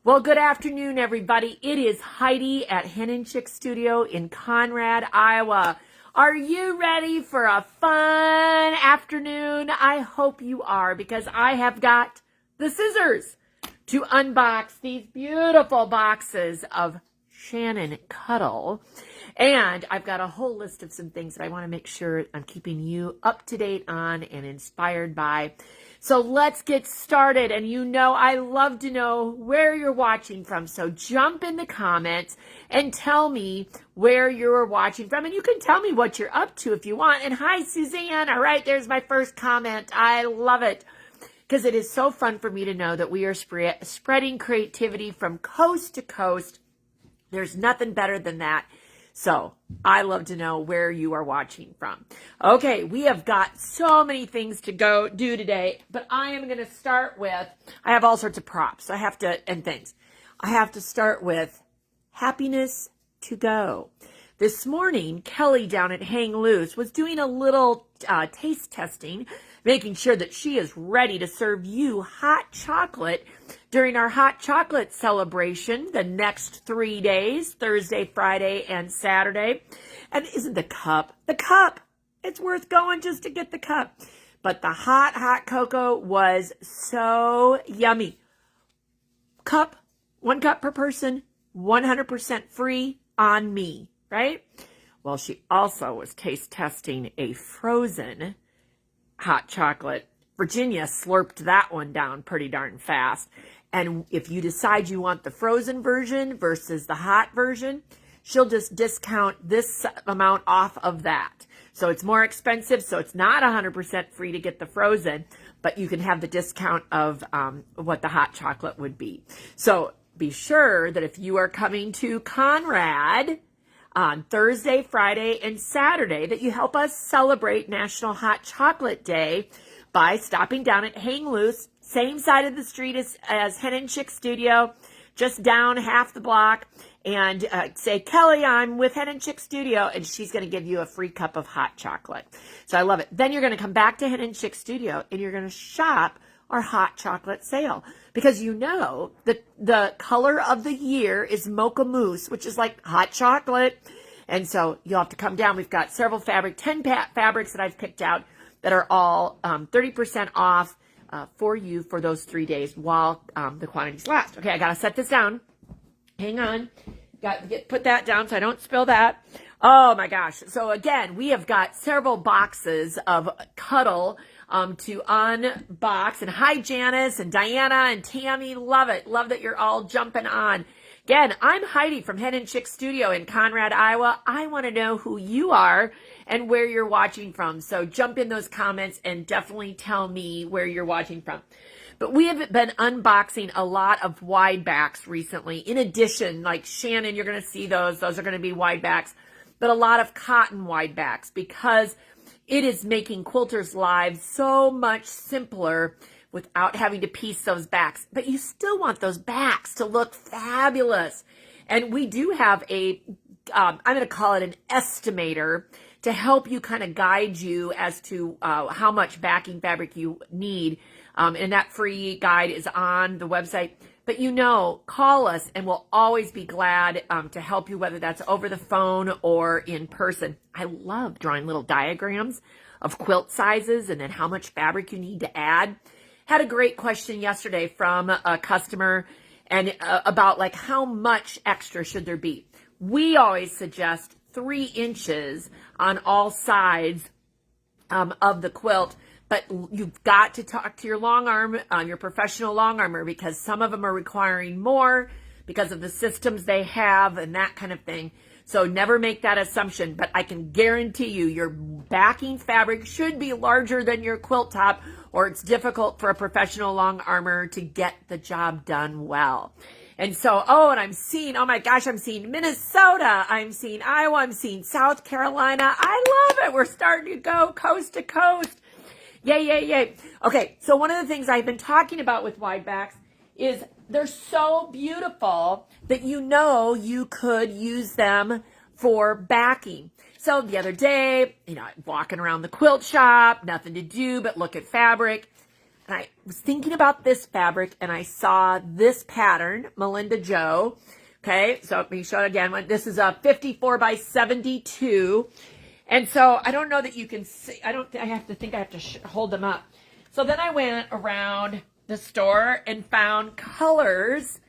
Well, good afternoon, everybody. It is Heidi at Hen Chicks Studio in Conrad, Iowa. Are you ready for a fun afternoon? I hope you are, because I have got the scissors to unbox these beautiful boxes of Shannon Cuddle. And I've got a whole list of some things that I want to make sure I'm keeping you up to date on and inspired by. So let's get started. And you know, I love to know where you're watching from. So jump in the comments and tell me where you're watching from. And you can tell me what you're up to if you want. And hi, Suzanne. All right, there's my first comment. I love it, because it is so fun for me to know that we are spreading creativity from coast to coast. There's nothing better than that. So I love to know where you are watching from. Okay, we have got so many things to go do today, but I am going to start with, I have all sorts of props. And things. I have to start with happiness to go. This morning, Kelly down at Hang Loose was doing a little taste testing, making sure that she is ready to serve you hot chocolate during our hot chocolate celebration the next 3 days, Thursday, Friday, and Saturday. And isn't the cup, it's worth going just to get the cup. But the hot cocoa was so yummy. One cup per person, 100% free on me, right? Well, she also was taste testing a frozen hot chocolate. Virginia slurped that one down pretty darn fast. And if you decide you want the frozen version versus the hot version, she'll just discount this amount off of that. So it's more expensive. So it's not 100% free to get the frozen, but you can have the discount of what the hot chocolate would be. So be sure that if you are coming to Conrad on Thursday, Friday, and Saturday, that you help us celebrate National Hot Chocolate Day by stopping down at Hang Loose, same side of the street as Hen Chicks Studio, just down half the block, and say, Kelly, I'm with Hen Chicks Studio, and she's going to give you a free cup of hot chocolate. So I love it. Then you're going to come back to Hen Chicks Studio, and you're going to shop our hot chocolate sale, because you know that the color of the year is mocha mousse, which is like hot chocolate. And so you'll have to come down. We've got several 10 fabrics that I've picked out that are all 30% off for you for those 3 days while the quantities last. Okay, I got to set this down. Hang on. Got to put that down so I don't spill that. Oh my gosh. So again, we have got several boxes of Cuddle to unbox. And hi, Janice and Diana and Tammy. Love it. Love that you're all jumping on. Again, I'm Heidi from Hen Chicks Studio in Conrad, Iowa. I want to know who you are and where you're watching from. So jump in those comments and definitely tell me where you're watching from. But we have been unboxing a lot of wide backs recently. In addition, like Shannon, you're going to see those. Those are going to be wide backs. But a lot of cotton wide backs, because it is making quilters' lives so much simpler without having to piece those backs. But you still want those backs to look fabulous. And we do have I'm going to call it an estimator to help you kind of guide you as to how much backing fabric you need. And that free guide is on the website. But you know, call us and we'll always be glad to help you, whether that's over the phone or in person. I love drawing little diagrams of quilt sizes and then how much fabric you need to add. Had a great question yesterday from a customer and about like how much extra should there be. We always suggest 3 inches on all sides of the quilt. But you've got to talk to your long arm, your professional long armor, because some of them are requiring more because of the systems they have and that kind of thing. So never make that assumption. But I can guarantee you your backing fabric should be larger than your quilt top, or it's difficult for a professional long armor to get the job done well. And so, and I'm seeing Minnesota, I'm seeing Iowa, I'm seeing South Carolina. I love it. We're starting to go coast to coast. Yay, yay, yay. Okay, so one of the things I've been talking about with wide backs is they're so beautiful that you know you could use them for backing. So the other day, I'm walking around the quilt shop, nothing to do but look at fabric. I was thinking about this fabric and I saw this pattern, Melinda Joe. Okay, so let me show it again. This is a 54 by 72. And so I don't know that you can see, I have to hold them up. So then I went around the store and found colors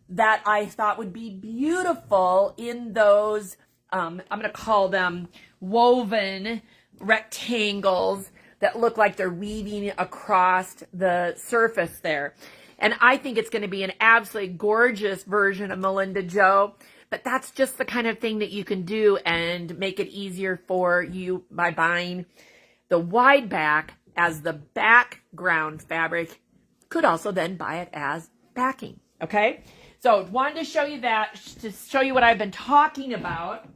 that I thought would be beautiful in those, I'm going to call them woven rectangles that look like they're weaving across the surface there. And I think it's going to be an absolutely gorgeous version of Melinda Joe. But that's just the kind of thing that you can do and make it easier for you by buying the wide back as the background fabric. Could also then buy it as backing, okay? So wanted to show you that, to show you what I've been talking about.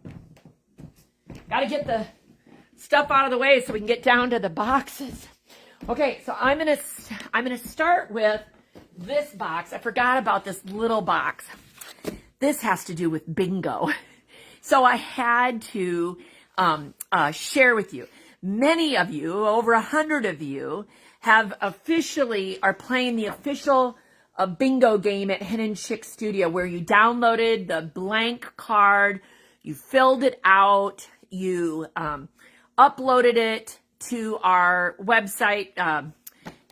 Got to get the stuff out of the way so we can get down to the boxes. Okay, so I'm gonna start with this box. I forgot about this little box. This has to do with bingo. So I had to share with you. Many of you, over 100 of you, are playing the official bingo game at Hen Chicks Studio, where you downloaded the blank card, you filled it out, you uploaded it to our website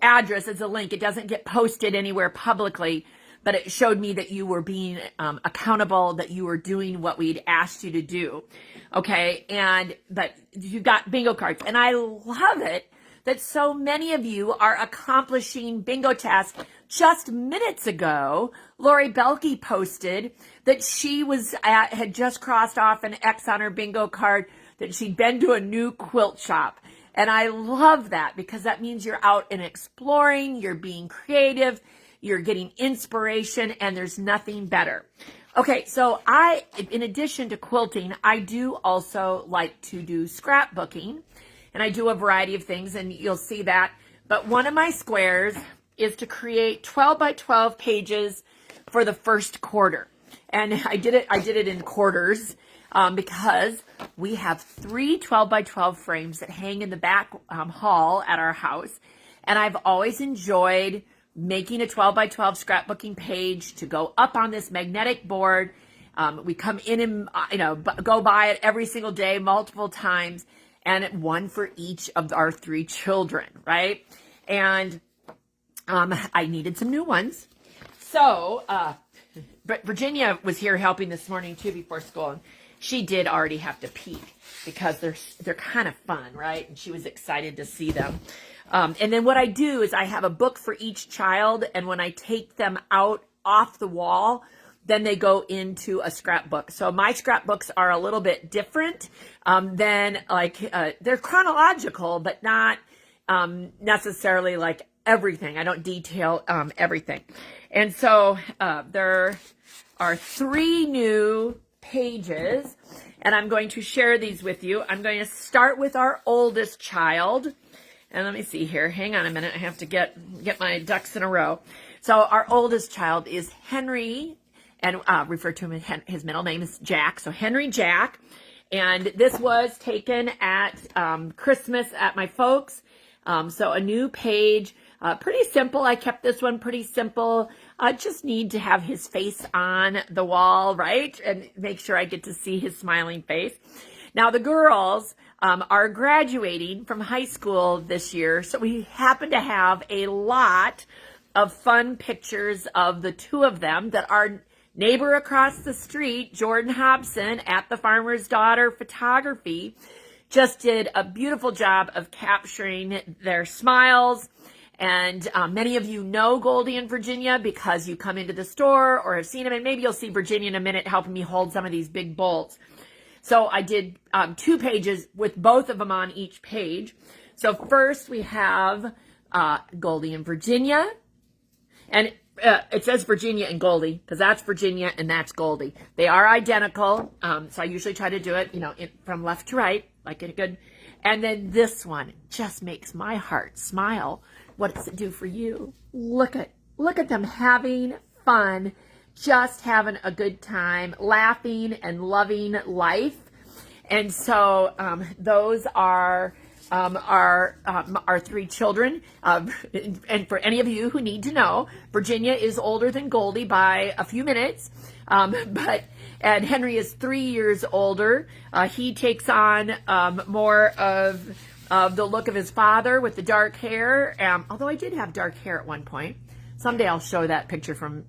address as a link. It doesn't get posted anywhere publicly, but it showed me that you were being accountable, that you were doing what we'd asked you to do. Okay, but you got bingo cards. And I love it that so many of you are accomplishing bingo tasks. Just minutes ago, Lori Belke posted that she had just crossed off an X on her bingo card, that she'd been to a new quilt shop. And I love that, because that means you're out and exploring, you're being creative, you're getting inspiration, and there's nothing better. Okay, so in addition to quilting, I do also like to do scrapbooking, and I do a variety of things, and you'll see that. But one of my squares is to create 12 by 12 pages for the first quarter. And I did it in quarters, because we have 3 12 by 12 frames that hang in the back hall at our house. And I've always enjoyed making a 12 by 12 scrapbooking page to go up on this magnetic board. We come in and, go by it every single day, multiple times, and one for each of our 3 children, right? And I needed some new ones. So, but Virginia was here helping this morning too before school, and she did already have to peek because they're kind of fun, right? And she was excited to see them. And then what I do is I have a book for each child, and when I take them out off the wall, then they go into a scrapbook. So my scrapbooks are a little bit different than they're chronological, but not necessarily like everything. I don't detail everything. And so there are 3 new pages, and I'm going to share these with you. I'm going to start with our oldest child. And let me see here. Hang on a minute. I have to get my ducks in a row. So our oldest child is Henry, and refer to him as his middle name is Jack. So Henry Jack. And this was taken at Christmas at my folks. So a new page, pretty simple. I kept this one pretty simple. I just need to have his face on the wall, right? And make sure I get to see his smiling face. Now the girls are graduating from high school this year, so we happen to have a lot of fun pictures of the 2 of them that our neighbor across the street, Jordan Hobson at the Farmer's Daughter Photography, just did a beautiful job of capturing their smiles. And many of you know Goldie and Virginia because you come into the store or have seen them, and maybe you'll see Virginia in a minute helping me hold some of these big bolts. So I did 2 pages with both of them on each page. So first we have Goldie and Virginia. And it says Virginia and Goldie because that's Virginia and that's Goldie. They are identical. So I usually try to do it, from left to right, like in a good. And then this one just makes my heart smile. What does it do for you? Look at them having fun, just having a good time, laughing and loving life. And so those are our three children. And for any of you who need to know, Virginia is older than Goldie by a few minutes. And Henry is 3 years older. He takes on more of the look of his father with the dark hair. Although I did have dark hair at one point. Someday I'll show that picture from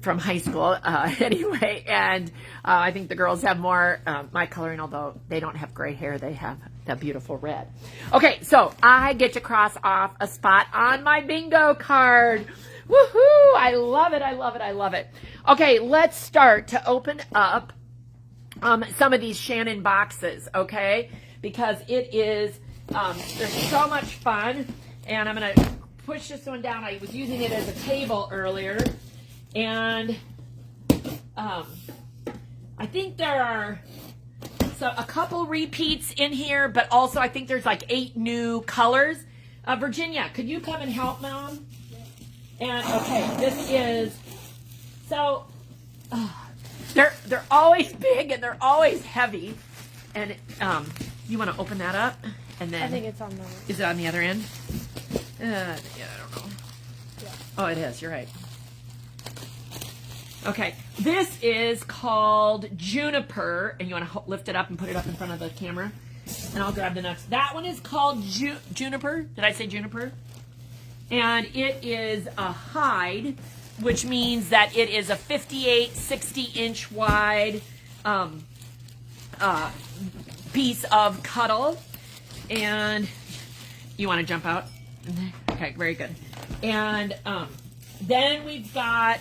high school anyway. And I think the girls have more my coloring, although they don't have gray hair. They have that beautiful red. Okay, so I get to cross off a spot on my bingo card. Woohoo! I love it. I love it. I love it. Okay, let's start to open up some of these Shannon boxes, okay? Because it is, they're so much fun. And I'm going to push this one down. I was using it as a table earlier. And I think there are a couple repeats in here, but also I think there's like 8 new colors. Virginia, could you come and help, Mom? And okay, this is, so they're always big and they're always heavy. And you want to open that up? And then I think it's on the, is it on the other end? Yeah, I don't know. Yeah. Oh, it is. You're right. Okay, this is called Juniper, and you want to lift it up and put it up in front of the camera, and I'll grab the next. That one is called Juniper. Did I say Juniper? And it is a hide, which means that it is a 58, 60-inch wide piece of Cuddle. And you want to jump out? Okay, very good. And then we've got,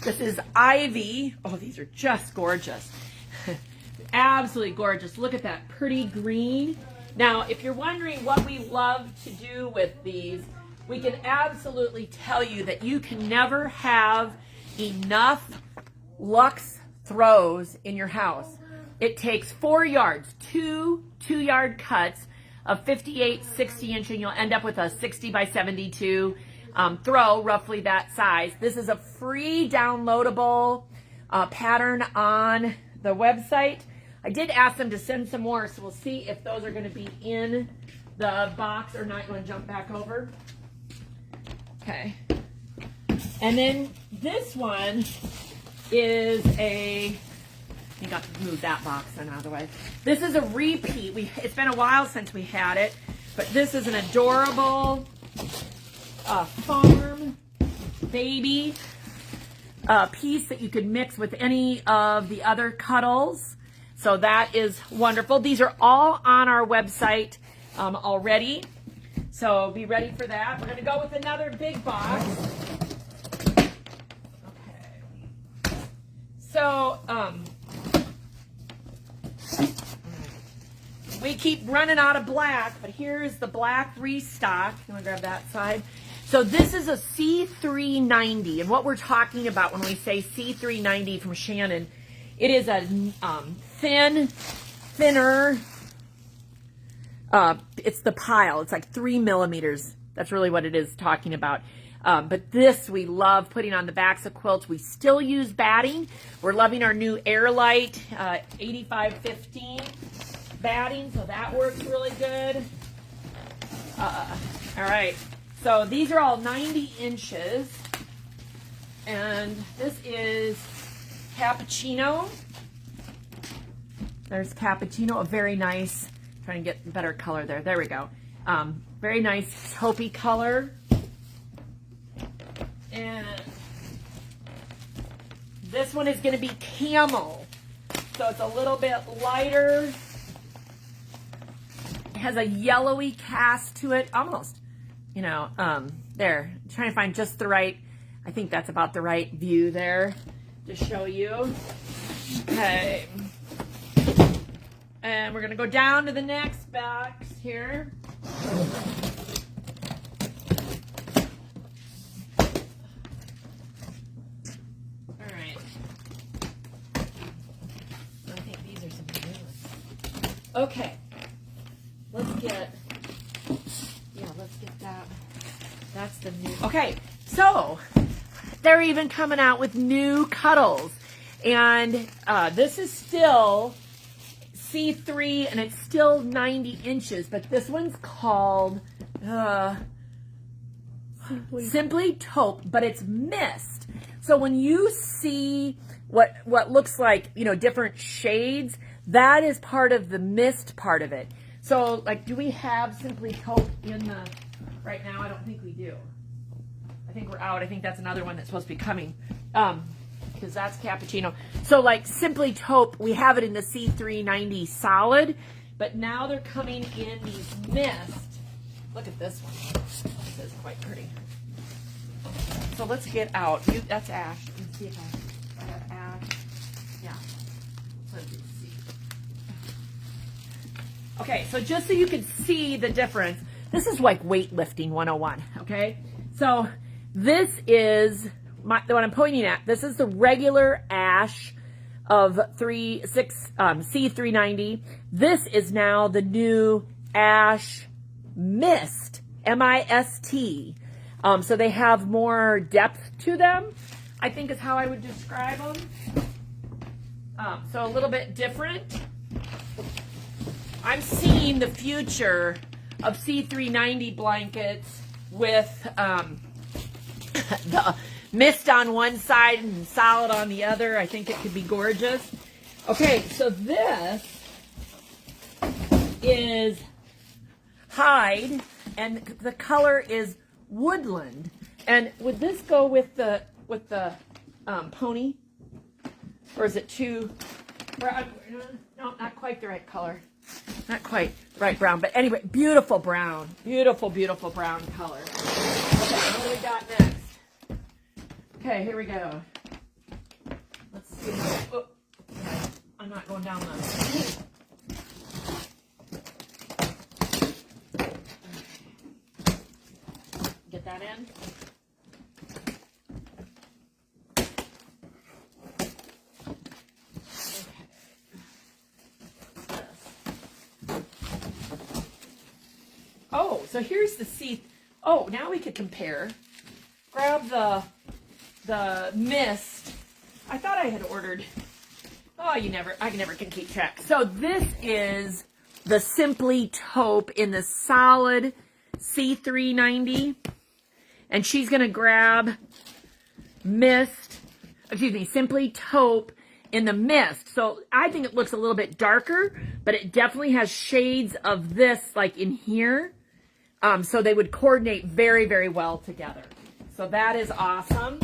this is Ivy. Oh, these are just gorgeous. Absolutely gorgeous. Look at that pretty green. Now, if you're wondering what we love to do with these, we can absolutely tell you that you can never have enough luxe throws in your house. It takes 4 yards, two 2-yard cuts of 58, 60 inch, and you'll end up with a 60 by 72 throw, roughly that size. This is a free downloadable pattern on the website. I did ask them to send some more, so we'll see if those are going to be in the box or not. You want to jump back over? Okay. And then this one is a, you got to move that box then out of the way. This is a repeat. It's been a while since we had it, but this is an adorable farm baby piece that you could mix with any of the other Cuddles. So that is wonderful. These are all on our website already. So be ready for that. We're going to go with another big box. Okay. So, we keep running out of black, but here's the black restock. You want to grab that side? So this is a C390, and what we're talking about when we say C390 from Shannon, it is a thinner, it's the pile. It's like 3 millimeters. That's really what it is talking about. But this we love putting on the backs of quilts. We still use batting. We're loving our new Airlight 8515 batting, so that works really good. All right. So these are all 90 inches. And this is Cappuccino. There's Cappuccino, a very nice, trying to get better color there. There we go. Very nice taupey color. And this one is going to be Camel. So it's a little bit lighter. It has a yellowy cast to it, almost. You know, there. I'm trying to find just the right, I think that's about the right view there to show you. Okay. And we're going to go down to the next box here. All right. I think these are some new ones. Okay. Let's get that. That's the new. Okay. So they're even coming out with new Cuddles. And this is still C3 and it's still 90 inches, but this one's called Simply Taupe, but it's mist. So when you see what looks like, you know, different shades, that is part of the mist part of it. So, like, do we have Simply Taupe in the, right now? I don't think we do. I think we're out. I think that's another one that's supposed to be coming, because that's cappuccino. So, like, Simply Taupe, we have it in the C390 solid, but now they're coming in these mist. Look at this one. This is quite pretty. So let's get out. That's ash. Let's see if I have ash. Yeah. Let's see. Okay, so just so you can see the difference, this is like weightlifting 101, okay? So this is what I'm pointing at. This is the regular ash of C390. This is now the new ash mist, M-I-S-T. So they have more depth to them, I think is how I would describe them. So a little bit different. I'm seeing the future of C390 blankets with the mist on one side and solid on the other. I think it could be gorgeous. Okay, so this is Hide, and the color is woodland. And would this go with the pony, or is it too? No, not quite the right color. Not quite right brown, but anyway, beautiful brown, beautiful brown color. Okay, what do we got next? Okay, here we go. Let's see. Oh, okay. I'm not going down those. Get that in. Oh, so here's the C. Oh, now we could compare. Grab the mist. I thought I had ordered. Oh, I never can keep track. So this is the Simply Taupe in the solid C390, and she's gonna grab Simply Taupe in the mist. So I think it looks a little bit darker, but it definitely has shades of this like in here. So they would coordinate very, very well together. So that is awesome.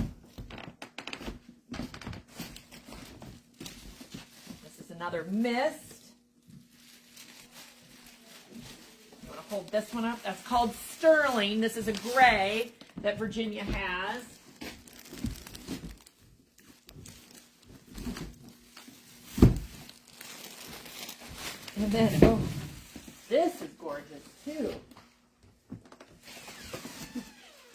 This is another mist. I'm going to hold this one up. That's called Sterling. This is a gray that Virginia has. And then, oh, this is gorgeous too.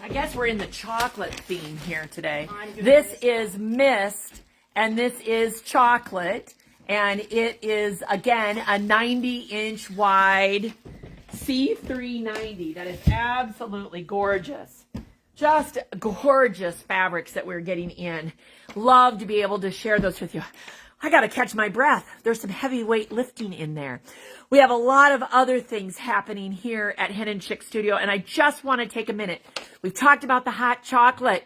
I guess we're in the chocolate theme here today. This is mist, and this is chocolate, and it is, again, a 90-inch wide C390. That is absolutely gorgeous. Just gorgeous fabrics that we're getting in. Love to be able to share those with you. I got to catch my breath. There's some heavyweight lifting in there. We have a lot of other things happening here at Hen Chicks Studio, and I just want to take a minute. We've talked about the hot chocolate.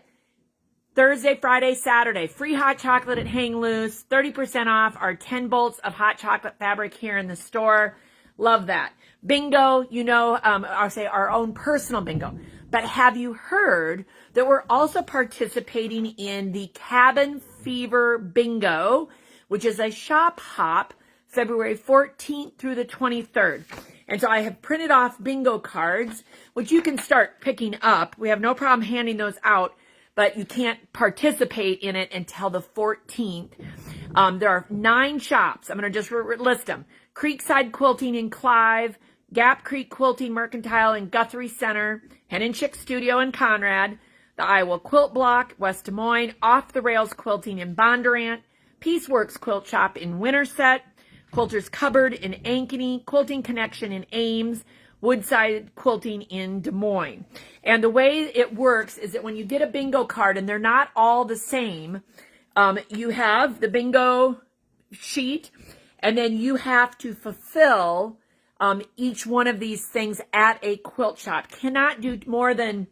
Thursday, Friday, Saturday, free hot chocolate at Hang Loose, 30% off our 10 bolts of hot chocolate fabric here in the store. Love that. Bingo, you know, I'll say our own personal bingo. But have you heard that we're also participating in the Cabin Fever Bingo, which is a shop hop, February 14th through the 23rd. And so I have printed off bingo cards, which you can start picking up. We have no problem handing those out, but you can't participate in it until the 14th. There are 9 shops. I'm going to just list them. Creekside Quilting in Clive, Gap Creek Quilting Mercantile in Guthrie Center, Hen Chicks Studio in Conrad, the Iowa Quilt Block, West Des Moines, Off the Rails Quilting in Bondurant, Pieceworks Quilt Shop in Winterset, Quilter's Cupboard in Ankeny, Quilting Connection in Ames, Woodside Quilting in Des Moines. And the way it works is that when you get a bingo card, and they're not all the same, you have the bingo sheet, And then you have to fulfill each one of these things at a quilt shop. Cannot do more than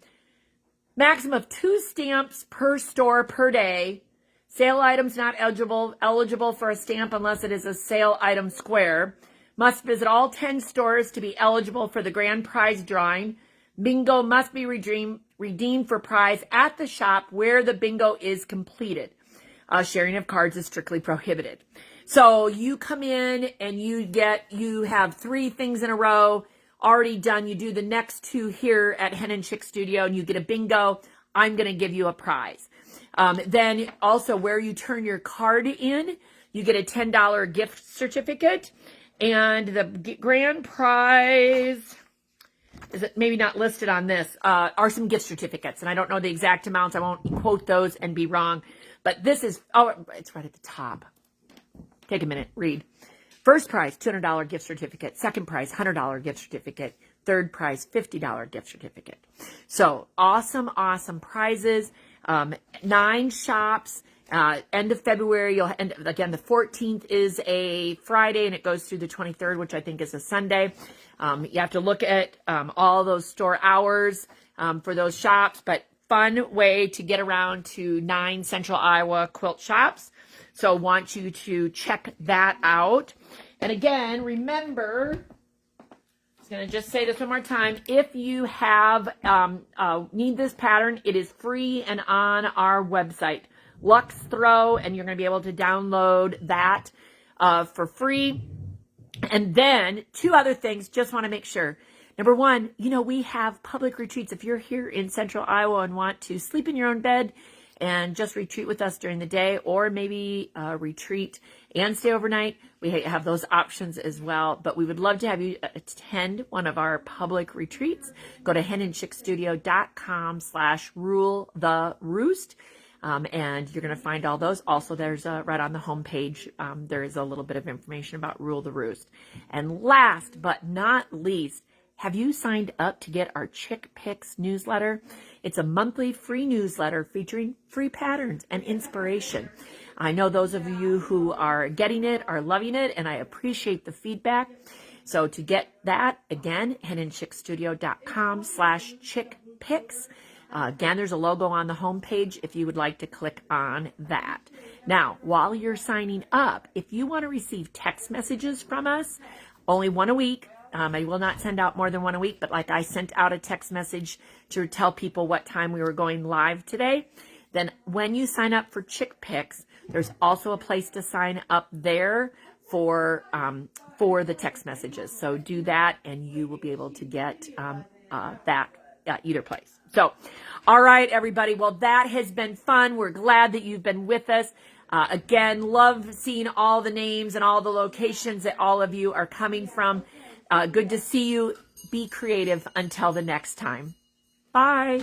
maximum of 2 stamps per store per day. Sale items not eligible for a stamp unless it is a sale item square. Must visit all 10 stores to be eligible for the grand prize drawing. Bingo must be redeemed for prize at the shop where the bingo is completed. Sharing of cards is strictly prohibited. So you come in and you have 3 things in a row already done. You do the next 2 here at Hen Chicks Studio and you get a bingo. I'm going to give you a prize. Then also where you turn your card in, you get a $10 gift certificate. And the grand prize, is it maybe not listed on this, are some gift certificates. And I don't know the exact amounts. I won't quote those and be wrong. But this is, oh, it's right at the top. Take a minute, read. First prize, $200 gift certificate. Second prize, $100 gift certificate. Third prize, $50 gift certificate. So awesome, awesome prizes. 9 shops. End of February, again, the 14th is a Friday and it goes through the 23rd, which I think is a Sunday. You have to look at all those store hours for those shops, but fun way to get around to 9 Central Iowa quilt shops. So want you to check that out. And again, remember, I'm going to just say this one more time. If you have need this pattern, it is free and on our website. Lux Throw, and you're going to be able to download that for free. And then 2 other things, just want to make sure. Number 1, we have public retreats. If you're here in Central Iowa and want to sleep in your own bed and just retreat with us during the day, or maybe retreat and stay overnight, we have those options as well. But we would love to have you attend one of our public retreats. Go to henandchicksstudio.com/rule-the-roost. And you're going to find all those. Also, there's right on the homepage, there is a little bit of information about Rule the Roost. And last but not least, have you signed up to get our Chick Picks newsletter? It's a monthly free newsletter featuring free patterns and inspiration. I know those of you who are getting it are loving it, and I appreciate the feedback. So to get that, again, henandchicksstudio.com/chickpicks. Again, there's a logo on the homepage if you would like to click on that. Now, while you're signing up, if you want to receive text messages from us, only 1 a week. I will not send out more than 1 a week, but like I sent out a text message to tell people what time we were going live today. Then when you sign up for Chick Picks, there's also a place to sign up there for the text messages. So do that and you will be able to get that at either place. So, all right, everybody. Well, that has been fun. We're glad that you've been with us. Again, love seeing all the names and all the locations that all of you are coming from. Good to see you. Be creative until the next time. Bye.